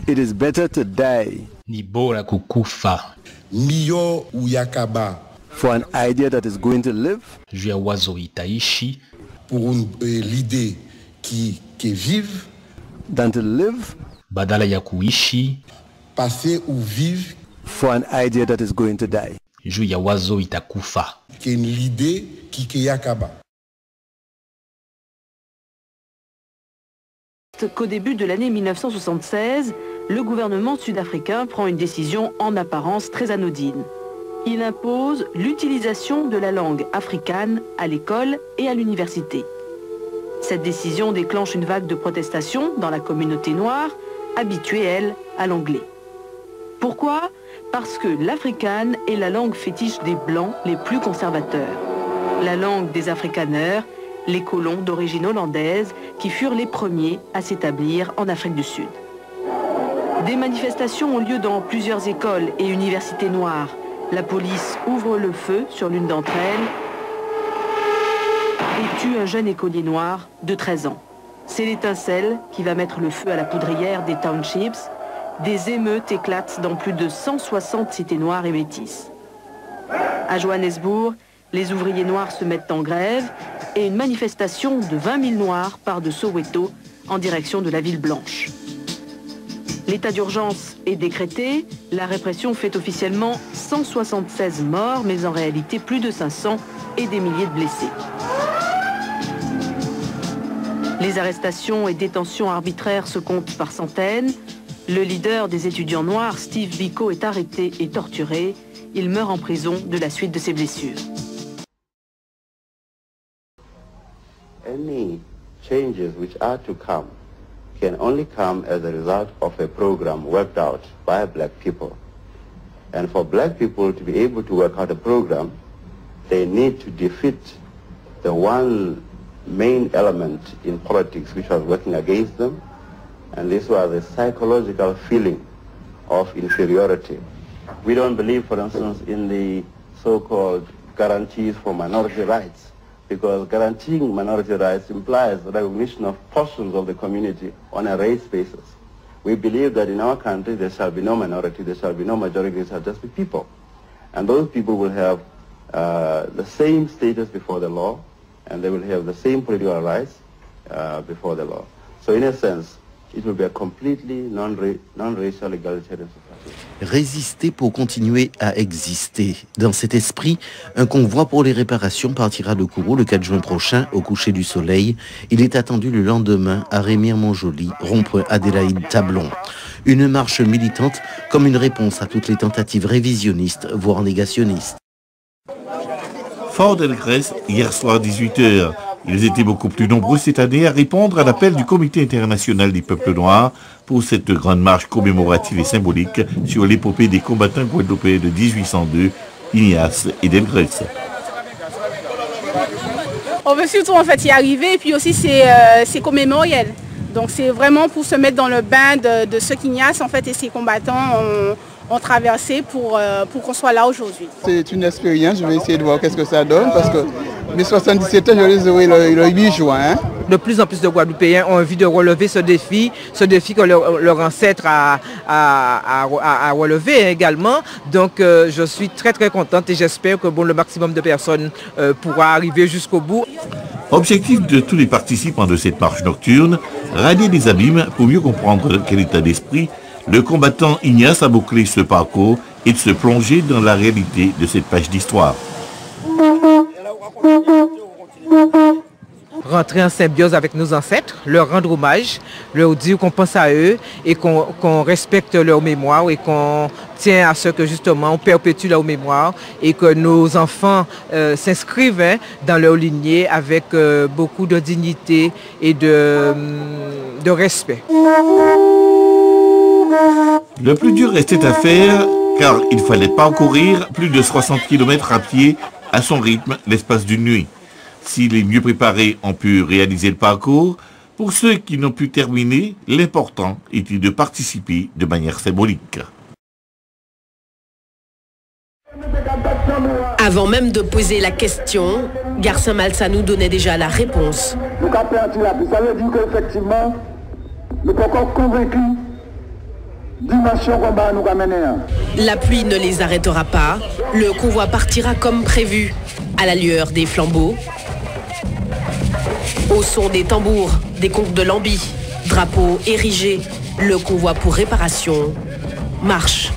It is better to die Ni bora kukufa Mio uyakaba. for an idea that is going to live juu ya wazo itaishi Pour l'idée qui est vive, than to live badala ya kuishi passer ou vivre, for an idea that is going to die. juu ya wazo itakufa. qui est l'idée qui est yakaba. Qu'au début de l'année 1976, le gouvernement sud-africain prend une décision en apparence très anodine. Il impose l'utilisation de la langue afrikaane à l'école et à l'université. Cette décision déclenche une vague de protestations dans la communauté noire, habituée, elle, à l'anglais. Pourquoi ? Parce que l'afrikaane est la langue fétiche des Blancs les plus conservateurs. La langue des Afrikaners, les colons d'origine hollandaise qui furent les premiers à s'établir en Afrique du Sud. Des manifestations ont lieu dans plusieurs écoles et universités noires. La police ouvre le feu sur l'une d'entre elles et tue un jeune écolier noir de 13 ans. C'est l'étincelle qui va mettre le feu à la poudrière des townships. Des émeutes éclatent dans plus de 160 cités noires et métisses. À Johannesburg, les ouvriers noirs se mettent en grève et une manifestation de 20 000 noirs part de Soweto en direction de la ville blanche. L'état d'urgence est décrété, la répression fait officiellement 176 morts, mais en réalité plus de 500 et des milliers de blessés. Les arrestations et détentions arbitraires se comptent par centaines. Le leader des étudiants noirs, Steve Biko, est arrêté et torturé. Il meurt en prison de la suite de ses blessures. Any changes which are to come can only come as a result of a program worked out by black people. And for black people to be able to work out a program, they need to defeat the one main element in politics which was working against them, and this was a psychological feeling of inferiority. We don't believe, for instance, in the so-called guarantees for minority rights, because guaranteeing minority rights implies recognition of portions of the community on a race basis. We believe that in our country there shall be no minority, there shall be no majority, there shall just be people. And those people will have the same status before the law, and they will have the same political rights before the law. So in a sense, it will be a completely non-racial egalitarian society. Résister pour continuer à exister. Dans cet esprit, un convoi pour les réparations partira de Kourou le 4 juin prochain au coucher du soleil. Il est attendu le lendemain à Rémire-Montjoly, rond-point Adélaïde-Tablon. Une marche militante comme une réponse à toutes les tentatives révisionnistes, voire négationnistes. Fort d'Elgrès, hier soir 18h. Ils étaient beaucoup plus nombreux cette année à répondre à l'appel du Comité international des peuples noirs pour cette grande marche commémorative et symbolique sur l'épopée des combattants guadeloupéens de 1802, Ignace et Delgrès. On veut surtout en fait y arriver et puis aussi c'est commémoriel. Donc c'est vraiment pour se mettre dans le bain de ce qu'Ignace en fait et ses combattants ont traversé pour qu'on soit là aujourd'hui. C'est une expérience, je vais essayer de voir qu'est-ce que ça donne parce que mes 77 ans, je les aurai le 8 juin. De plus en plus de Guadeloupéens ont envie de relever ce défi que leur ancêtre a relevé également. Donc je suis très très contente et j'espère que le maximum de personnes pourra arriver jusqu'au bout. Objectif de tous les participants de cette marche nocturne, rallier les abîmes pour mieux comprendre quel état d'esprit le combattant Ignace a bouclé ce parcours et de se plonger dans la réalité de cette page d'histoire. Rentrer en symbiose avec nos ancêtres, leur rendre hommage, leur dire qu'on pense à eux et qu'on respecte leur mémoire et qu'on tient à ce que justement on perpétue leur mémoire et que nos enfants s'inscrivent dans leur lignée avec beaucoup de dignité et de respect. Le plus dur restait à faire car il fallait parcourir plus de 60 km à pied à son rythme l'espace d'une nuit. Si les mieux préparés ont pu réaliser le parcours, pour ceux qui n'ont pu terminer, l'important était de participer de manière symbolique. Avant même de poser la question, Garcin Malsanou donnait déjà la réponse. Ça veut dire qu'effectivement, nous sommes encore convaincus La pluie ne les arrêtera pas. Le convoi partira comme prévu, à la lueur des flambeaux, au son des tambours, des conques de Lambi, drapeaux érigés. Le convoi pour réparation marche.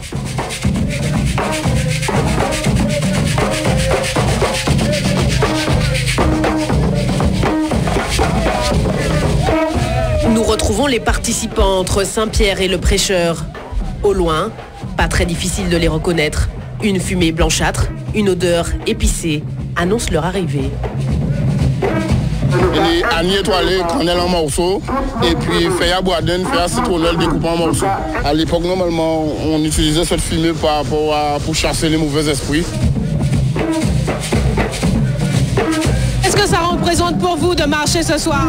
Nous retrouvons les participants entre Saint-Pierre et le prêcheur. Au loin, pas très difficile de les reconnaître. Une fumée blanchâtre, une odeur épicée annonce leur arrivée. Il est anis étoilé, cannelle en morceaux, et puis feuille à boisdène, feuille à citronnelle découpée en morceaux. À l'époque, normalement, on utilisait cette fumée pour chasser les mauvais esprits. Qu'est-ce que ça représente pour vous de marcher ce soir?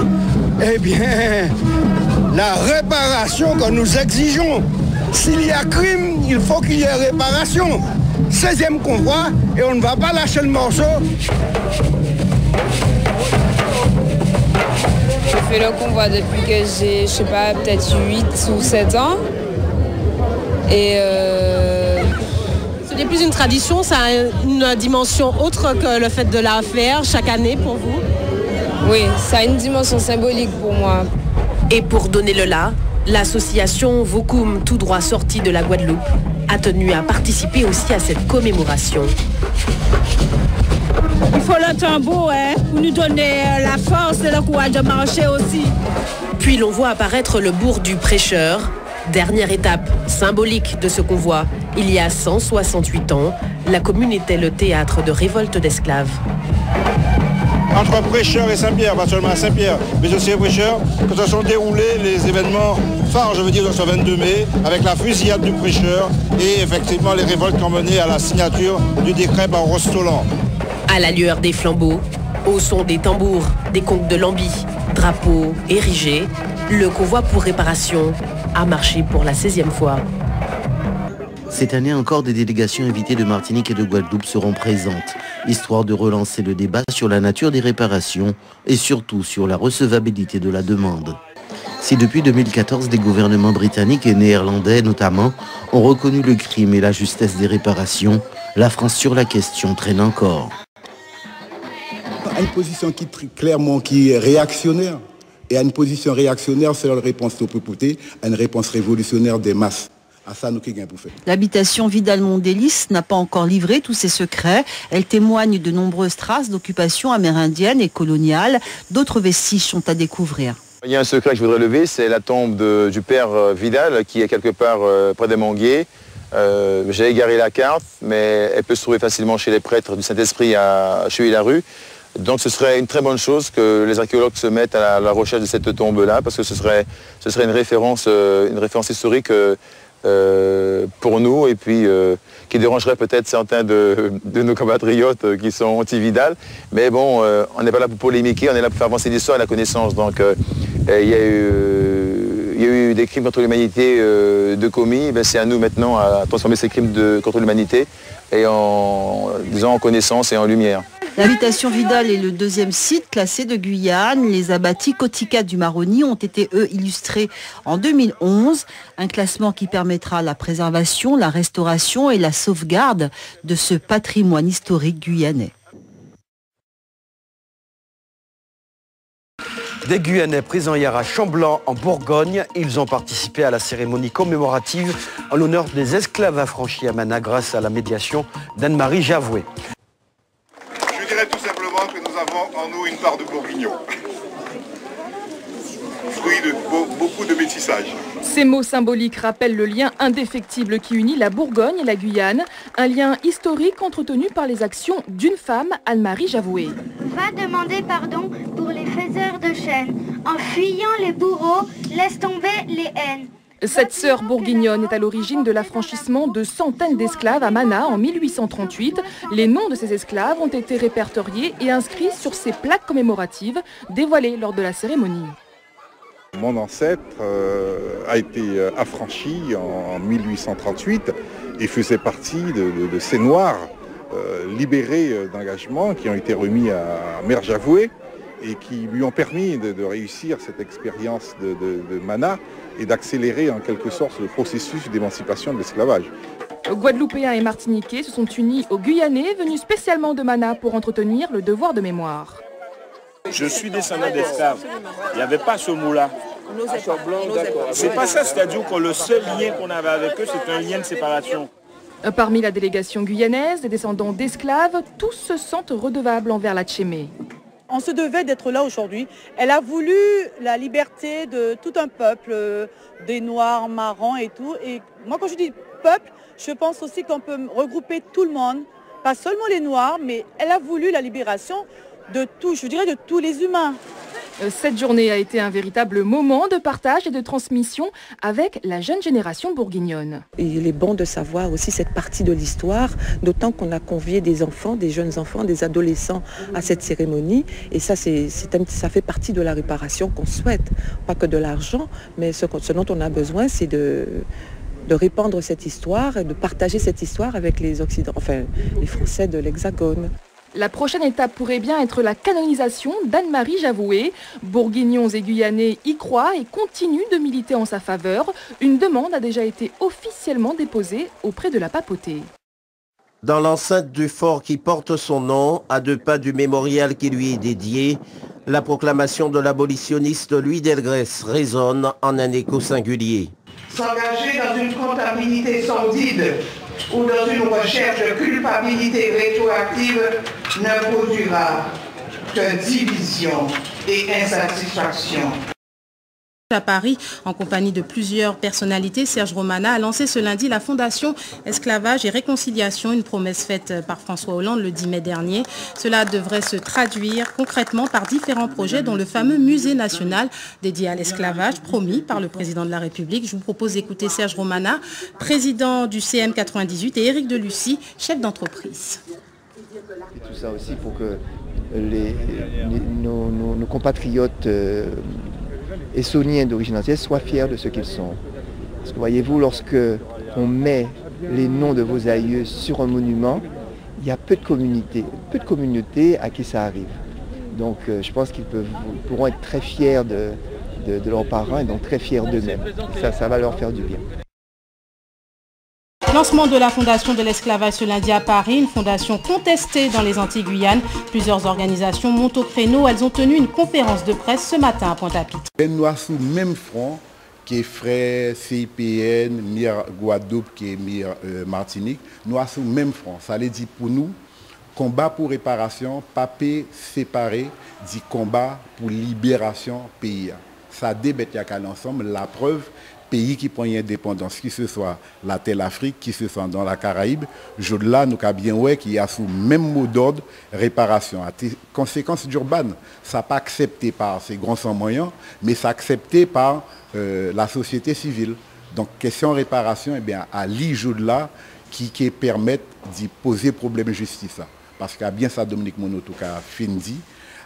Eh bien, la réparation que nous exigeons. S'il y a crime, il faut qu'il y ait réparation. 16e convoi, et on ne va pas lâcher le morceau. Je fais le convoi depuis que j'ai, je sais pas, peut-être 8 ou 7 ans. Et ce n'est plus une tradition, ça a une dimension autre que le fait de la faire chaque année pour vous? Oui, ça a une dimension symbolique pour moi. Et pour donner le là, l'association Vokoum, tout droit sortie de la Guadeloupe, a tenu à participer aussi à cette commémoration. Il faut le tambour pour nous donner la force et le courage de marcher aussi. Puis l'on voit apparaître le bourg du prêcheur, dernière étape symbolique de ce convoi. Il y a 168 ans, la commune était le théâtre de révoltes d'esclaves. Entre Prêcheur et Saint-Pierre, pas seulement à Saint-Pierre, mais aussi à Prêcheur, que se sont déroulés les événements phares, je veux dire, de ce 22 mai, avec la fusillade du Prêcheur et effectivement les révoltes qui ont mené à la signature du décret par Rostolan. À la lueur des flambeaux, au son des tambours, des conques de Lambi, drapeaux érigés, le convoi pour réparation a marché pour la 16e fois. Cette année encore, des délégations invitées de Martinique et de Guadeloupe seront présentes, histoire de relancer le débat sur la nature des réparations et surtout sur la recevabilité de la demande. Si depuis 2014, des gouvernements britanniques et néerlandais notamment ont reconnu le crime et la justesse des réparations, la France sur la question traîne encore. À une position qui est réactionnaire. Et à une position réactionnaire, c'est la réponse au peuple, à une réponse révolutionnaire des masses. À ça, nous, qu'est-ce pour faire. L'habitation Vidal-Mondélis n'a pas encore livré tous ses secrets. Elle témoigne de nombreuses traces d'occupation amérindienne et coloniale. D'autres vestiges sont à découvrir. Il y a un secret que je voudrais lever, c'est la tombe du père Vidal, qui est quelque part près des Manguiers. J'ai égaré la carte, mais elle peut se trouver facilement chez les prêtres du Saint-Esprit à Cheville-la-Rue. Donc ce serait une très bonne chose que les archéologues se mettent à la recherche de cette tombe-là, parce que ce serait une référence historique pour nous, et puis qui dérangerait peut-être certains de nos compatriotes qui sont anti-Vidal. Mais bon, on n'est pas là pour polémiquer, on est là pour faire avancer l'histoire et la connaissance. Donc il y a eu des crimes contre l'humanité de commis, c'est à nous maintenant à transformer ces crimes contre l'humanité et en connaissance et en lumière. L'habitation Vidal est le deuxième site classé de Guyane. Les abattis Kotika du Maroni ont été, eux, illustrés en 2011. Un classement qui permettra la préservation, la restauration et la sauvegarde de ce patrimoine historique guyanais. Des Guyanais présents hier à Chamblanc en Bourgogne, ils ont participé à la cérémonie commémorative en l'honneur des esclaves affranchis à Mana grâce à la médiation d'Anne-Marie Javoué. Je dirais tout simplement que nous avons en nous une part de bourguignon, fruit de beaucoup de métissage. Ces mots symboliques rappellent le lien indéfectible qui unit la Bourgogne et la Guyane, un lien historique entretenu par les actions d'une femme, Anne-Marie Javoué. Va demander pardon pour les faiseurs de chaînes. En fuyant les bourreaux, laisse tomber les haines. Cette sœur bourguignonne est à l'origine de l'affranchissement de centaines d'esclaves à Mana en 1838. Les noms de ces esclaves ont été répertoriés et inscrits sur ces plaques commémoratives dévoilées lors de la cérémonie. Mon ancêtre a été affranchi en 1838 et faisait partie de ces Noirs libérés d'engagement qui ont été remis à Mère Javoué et qui lui ont permis de réussir cette expérience de Mana et d'accélérer en quelque sorte le processus d'émancipation de l'esclavage. Guadeloupéens et Martiniquais se sont unis aux Guyanais venus spécialement de Mana pour entretenir le devoir de mémoire. Je suis descendant d'esclaves. Il n'y avait pas ce mot-là. C'est pas ça, c'est-à-dire que le seul lien qu'on avait avec eux, c'est un lien de séparation. Parmi la délégation guyanaise, des descendants d'esclaves, tous se sentent redevables envers la Tchémé. On se devait d'être là aujourd'hui. Elle a voulu la liberté de tout un peuple, des Noirs, Marrons et tout. Et moi, quand je dis peuple, je pense aussi qu'on peut regrouper tout le monde, pas seulement les Noirs, mais elle a voulu la libération de tout, je dirais de tous les humains. Cette journée a été un véritable moment de partage et de transmission avec la jeune génération bourguignonne. Il est bon de savoir aussi cette partie de l'histoire, d'autant qu'on a convié des enfants, des jeunes enfants, des adolescents à cette cérémonie. Et ça, ça fait partie de la réparation qu'on souhaite. Pas que de l'argent, mais ce dont on a besoin, c'est de répandre cette histoire et de partager cette histoire avec les Français de l'Hexagone. La prochaine étape pourrait bien être la canonisation d'Anne-Marie Javoué. Bourguignons et Guyanais y croient et continuent de militer en sa faveur. Une demande a déjà été officiellement déposée auprès de la papauté. Dans l'enceinte du fort qui porte son nom, à 2 pas du mémorial qui lui est dédié, la proclamation de l'abolitionniste Louis Delgrès résonne en un écho singulier. S'engager dans une comptabilité sordide ou dans une recherche de culpabilité rétroactive ne produira que division et insatisfaction. À Paris, en compagnie de plusieurs personnalités, Serge Romana a lancé ce lundi la Fondation Esclavage et Réconciliation, une promesse faite par François Hollande le 10 mai dernier. Cela devrait se traduire concrètement par différents projets, dont le fameux musée national dédié à l'esclavage, promis par le président de la République. Je vous propose d'écouter Serge Romana, président du CM 98, et Éric Delucy, chef d'entreprise. Et tout ça aussi pour que nos compatriotes essoniens d'origine antillaise soient fiers de ce qu'ils sont. Parce que voyez-vous, lorsque on met les noms de vos aïeux sur un monument, il y a peu de communautés à qui ça arrive. Donc je pense qu'ils pourront être très fiers de leurs parents et donc très fiers d'eux-mêmes. Ça va leur faire du bien. Lancement de la Fondation de l'esclavage ce lundi à Paris, une fondation contestée dans les Antilles-Guyane. Plusieurs organisations montent au créneau. Elles ont tenu une conférence de presse ce matin à Pointe-à-Pitre. Nous sommes sous le même front que frère CIPN, MIR Guadeloupe, qui est MIR Martinique. Nous sommes sous le même front. Ça veut dire pour nous, combat pour réparation, pas séparé, dit combat pour libération pays. Ça débat ensemble, la preuve. Pays qui prend une indépendance, qui ce soit la telle Afrique, qui ce soit dans la Caraïbe, là, nous avons bien ouais qu'il y a sous le même mot d'ordre réparation. À conséquences d'urbaine, ça n'a pas accepté par ces grands sans moyens, mais ça accepté par la société civile. Donc, question réparation, eh bien, à là qui permettent d'y poser problème de justice. Parce qu'il y a bien ça, Dominique Monotou, qui a fini,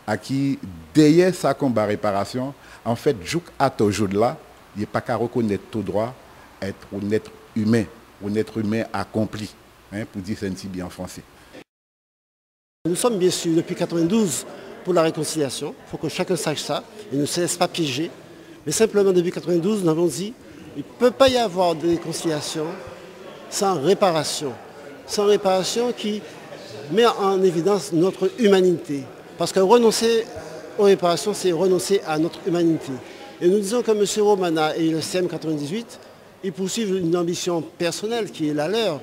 à qui, derrière sa combat réparation, en fait, jouk à là, il n'est pas qu'à reconnaître tout droit, être un être humain accompli, hein, pour dire ça bien en français. Nous sommes bien sûr depuis 1992 pour la réconciliation, il faut que chacun sache ça et ne se laisse pas piéger. Mais simplement depuis 1992, nous avons dit qu'il ne peut pas y avoir de réconciliation sans réparation qui met en évidence notre humanité. Parce que renoncer aux réparations, c'est renoncer à notre humanité. Et nous disons que M. Romana et le CM 98, ils poursuivent une ambition personnelle qui est la leur,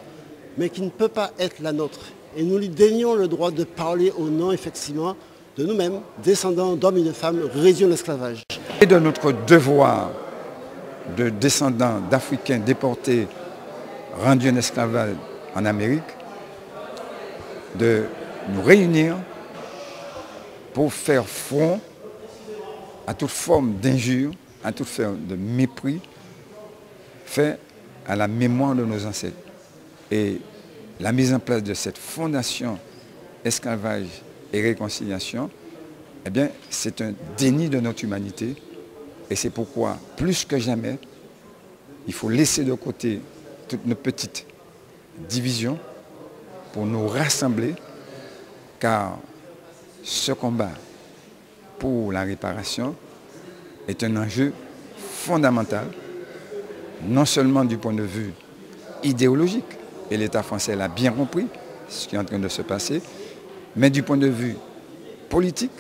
mais qui ne peut pas être la nôtre. Et nous lui dénions le droit de parler au nom, effectivement, de nous-mêmes, descendants d'hommes et de femmes réduits en esclavage. Et de notre devoir de descendants d'Africains déportés, rendus en esclavage en Amérique, de nous réunir pour faire front à toute forme d'injure, à toute forme de mépris fait à la mémoire de nos ancêtres. Et la mise en place de cette fondation esclavage et réconciliation, eh bien, c'est un déni de notre humanité. Et c'est pourquoi, plus que jamais, il faut laisser de côté toutes nos petites divisions pour nous rassembler, car ce combat pour la réparation est un enjeu fondamental, non seulement du point de vue idéologique, et l'État français l'a bien compris, ce qui est en train de se passer, mais du point de vue politique,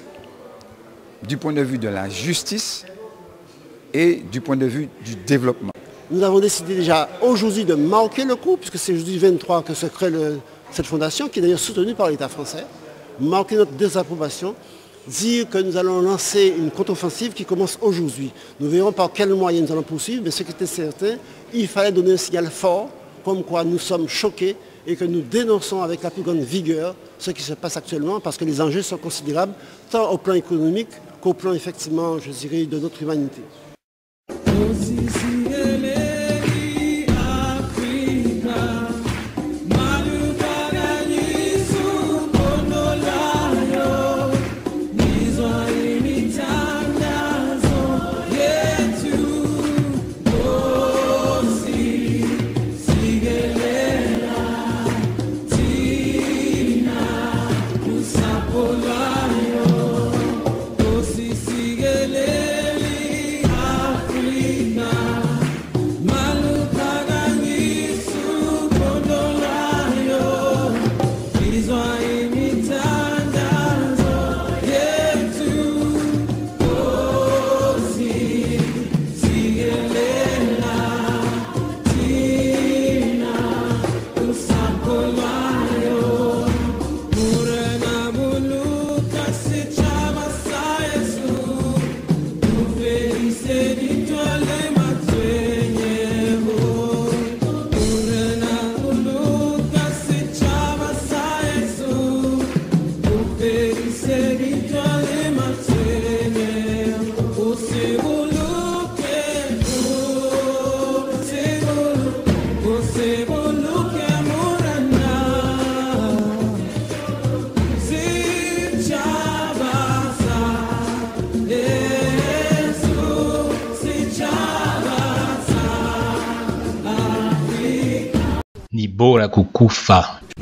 du point de vue de la justice et du point de vue du développement. Nous avons décidé déjà aujourd'hui de marquer le coup, puisque c'est jeudi 23 que se crée cette fondation, qui est d'ailleurs soutenue par l'État français, marquer notre désapprobation, dire que nous allons lancer une contre-offensive qui commence aujourd'hui. Nous verrons par quels moyens nous allons poursuivre, mais ce qui était certain, il fallait donner un signal fort, comme quoi nous sommes choqués et que nous dénonçons avec la plus grande vigueur ce qui se passe actuellement, parce que les enjeux sont considérables, tant au plan économique qu'au plan, effectivement, je dirais, de notre humanité.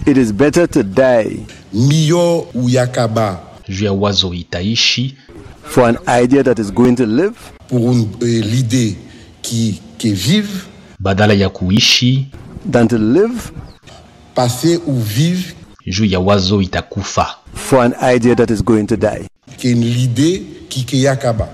It is better to die Mio Uyakaba for an idea that is going to live pour l'idée qui vive badala ya kuishi than to live passer ou vivre for an idea that is going to die. Qui est l'idée qui yakaba.